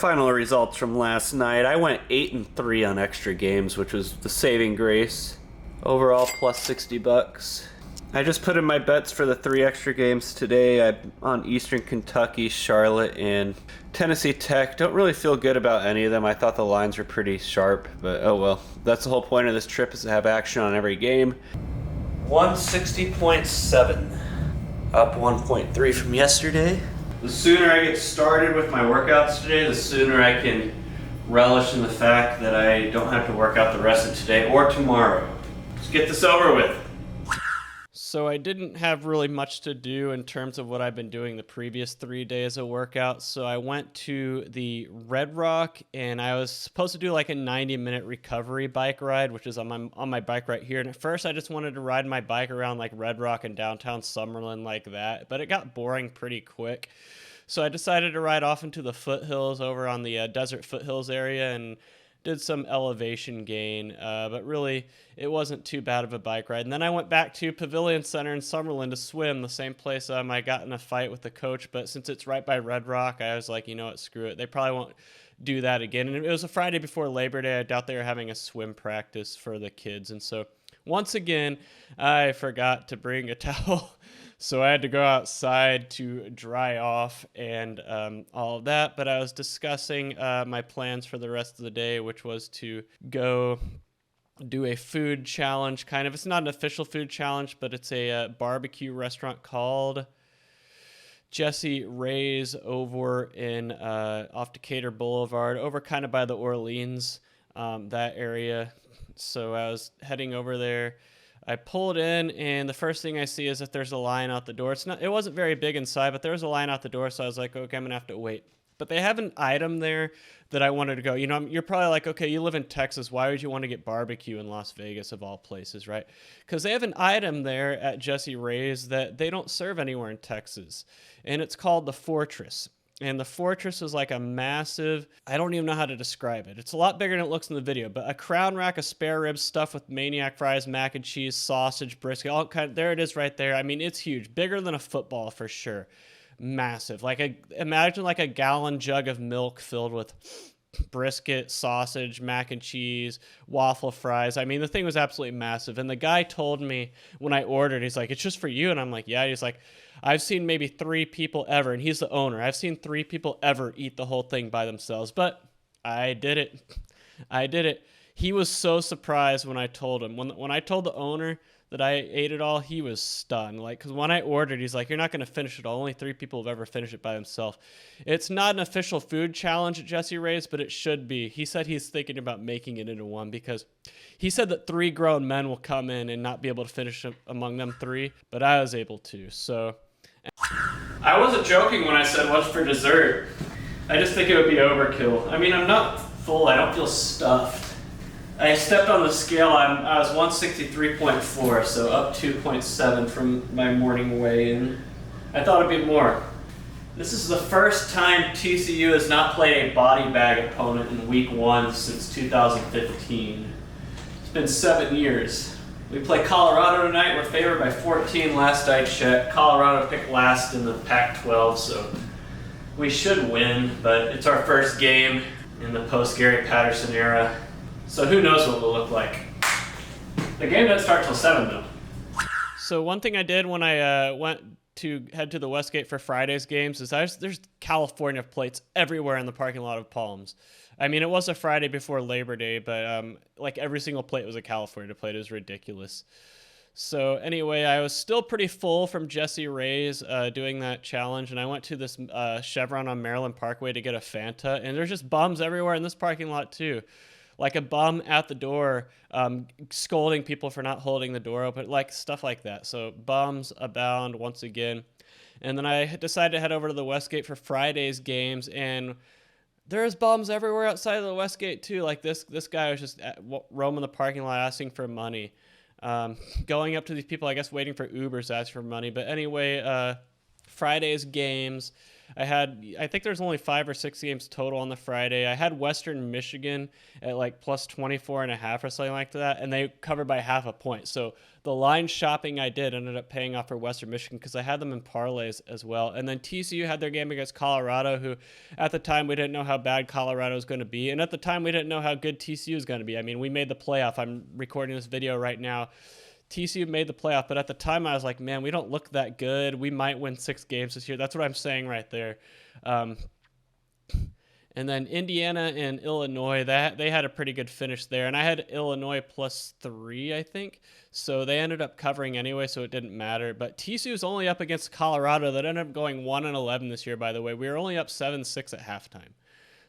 Final results from last night. I went 8-3 on extra games, which was the saving grace. Overall, plus $60. I just put in my bets for the 3 extra games today. I'm on Eastern Kentucky, Charlotte, and Tennessee Tech. Don't really feel good about any of them. I thought the lines were pretty sharp, but oh well. That's the whole point of this trip, is to have action on every game. 160.7, up 1.3 from yesterday. The sooner I get started with my workouts today, the sooner I can relish in the fact that I don't have to work out the rest of today or tomorrow. Let's get this over with. So I didn't have really much to do in terms of what I've been doing the previous 3 days of workouts. So I went to the Red Rock, and I was supposed to do like a 90-minute recovery bike ride, which is on my bike right here. And at first I just wanted to ride my bike around like Red Rock and downtown Summerlin like that, but it got boring pretty quick. So I decided to ride off into the foothills over on the desert foothills area and did some elevation gain, but really it wasn't too bad of a bike ride. And then I went back to Pavilion Center in Summerlin to swim, the same place I got in a fight with the coach. But since it's right by Red Rock, I was like, you know what, screw it. They probably won't do that again. And it was a Friday before Labor Day. I doubt they were having a swim practice for the kids. And so once again, I forgot to bring a towel. So I had to go outside to dry off and all of that. But I was discussing my plans for the rest of the day, which was to go do a food challenge, kind of. It's not an official food challenge, but it's a barbecue restaurant called Jessie Ray's over in off Decatur Boulevard, over kind of by the Orleans, that area. So I was heading over there. I pulled in, and the first thing I see is that there's a line out the door. It wasn't very big inside, but there was a line out the door, so I was like, okay, I'm going to have to wait. But they have an item there that I wanted to go. You know, you're probably like, okay, you live in Texas. Why would you want to get barbecue in Las Vegas of all places, right? Because they have an item there at Jessie Ray's that they don't serve anywhere in Texas, and it's called the Fortress. And the Fortress is like a massive, I don't even know how to describe it. It's a lot bigger than it looks in the video, but a crown rack of spare ribs stuffed with maniac fries, mac and cheese, sausage, brisket, all kind. There it is right there. I mean, it's huge, bigger than a football for sure. Massive. Imagine like a gallon jug of milk filled with brisket, sausage, mac and cheese, waffle fries. I mean, the thing was absolutely massive. And the guy told me when I ordered, he's like, it's just for you. And I'm like, yeah. He's like, I've seen maybe 3 people ever, and he's the owner. I've seen 3 people ever eat the whole thing by themselves, but I did it. I did it. He was so surprised when I told him. When I told the owner that I ate it all, he was stunned. Like, because when I ordered, he's like, you're not going to finish it all. Only 3 people have ever finished it by themselves. It's not an official food challenge at Jessie Ray's, but it should be. He said he's thinking about making it into one because he said that 3 grown men will come in and not be able to finish it among them 3, but I was able to, so. I wasn't joking when I said what's for dessert. I just think it would be overkill. I mean, I'm not full. I don't feel stuffed. I stepped on the scale. I was 163.4, so up 2.7 from my morning weigh-in. I thought it'd be more. This is the first time TCU has not played a body bag opponent in week 1 since 2015. It's been 7 years. We play Colorado tonight. We're favored by 14 last I checked. Colorado picked last in the Pac-12, so we should win, but it's our first game in the post-Gary Patterson era, so who knows what we'll look like. The game doesn't start till 7, though. So one thing I did when I went to head to the Westgate for Friday's games is there's California plates everywhere in the parking lot of Palms. I mean, it was a Friday before Labor Day, but like every single plate was a California plate. It was ridiculous. So anyway, I was still pretty full from Jessie Ray's doing that challenge, and I went to this Chevron on Maryland Parkway to get a Fanta, and there's just bums everywhere in this parking lot too. Like a bum at the door scolding people for not holding the door open, like stuff like that. So bums abound once again. And then I decided to head over to the Westgate for Friday's games, and there's bums everywhere outside of the Westgate too. Like this guy was just roaming the parking lot asking for money. Going up to these people, I guess waiting for Ubers to ask for money. But anyway, Friday's games, I think there's only 5 or 6 games total on the Friday. I had Western Michigan at like plus 24.5 or something like that, and they covered by half a point. So the line shopping I did ended up paying off for Western Michigan because I had them in parlays as well. And then TCU had their game against Colorado, who at the time we didn't know how bad Colorado was going to be, and at the time we didn't know how good TCU was going to be. I mean, we made the playoff. I'm recording this video right now. TCU made the playoff, but at the time I was like, man, we don't look that good. We might win 6 games this year. That's what I'm saying right there. And then Indiana and Illinois, they had a pretty good finish there. And I had Illinois plus 3, I think. So they ended up covering anyway, so it didn't matter. But TCU was only up against Colorado that ended up going 1-11 this year, by the way. We were only up 7-6 at halftime.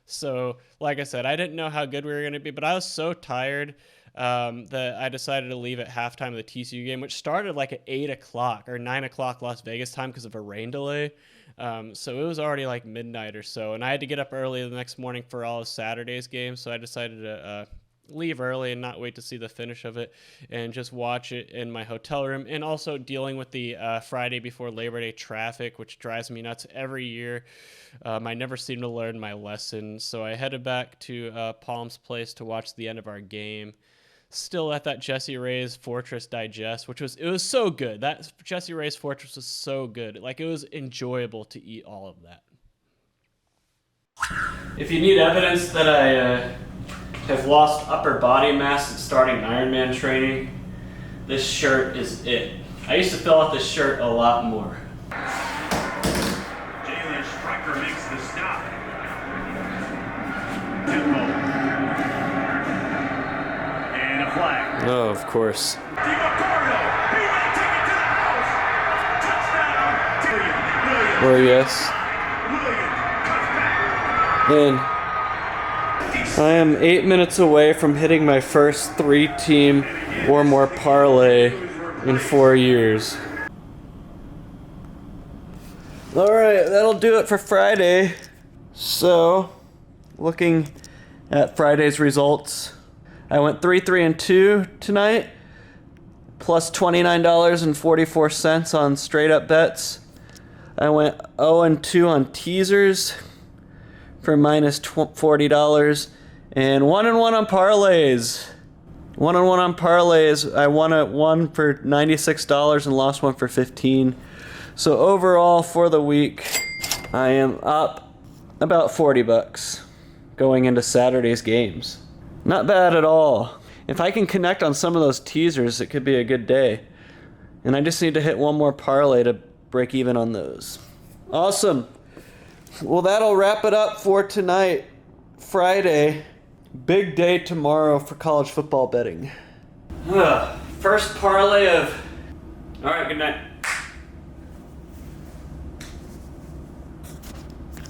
So, like I said, I didn't know how good we were going to be, but I was so tired that I decided to leave at halftime of the TCU game, which started like at 8 o'clock or 9 o'clock Las Vegas time because of a rain delay. So it was already like midnight or so, and I had to get up early the next morning for all of Saturday's games, so I decided to leave early and not wait to see the finish of it and just watch it in my hotel room, and also dealing with the Friday before Labor Day traffic, which drives me nuts every year. I never seem to learn my lesson, so I headed back to Palm's place to watch the end of our game. Still at that Jessie Ray's Fortress Digest, it was so good. That Jessie Ray's Fortress was so good. Like, it was enjoyable to eat all of that. If you need evidence that I have lost upper body mass since starting Ironman training, this shirt is it. I used to fill out this shirt a lot more. Jalen Striker makes the stop. Tempo. And a flag. Oh, of course. He may take it to the house. Touchdown. Or yes. And I am 8 minutes away from hitting my first 3-team or more parlay in 4 years. Alright, that'll do it for Friday. So, looking at Friday's results, I went 3-3-2 tonight, plus $29.44 on straight up bets. I went 0-2 on teasers for minus $40, and 1-1 on parlays. 1-1 on parlays. I won one for $96 and lost one for $15. So overall for the week, I am up about $40 going into Saturday's games. Not bad at all. If I can connect on some of those teasers, it could be a good day. And I just need to hit one more parlay to break even on those. Awesome. Well, that'll wrap it up for tonight, Friday. Big day tomorrow for college football betting. First parlay of... All right, good night.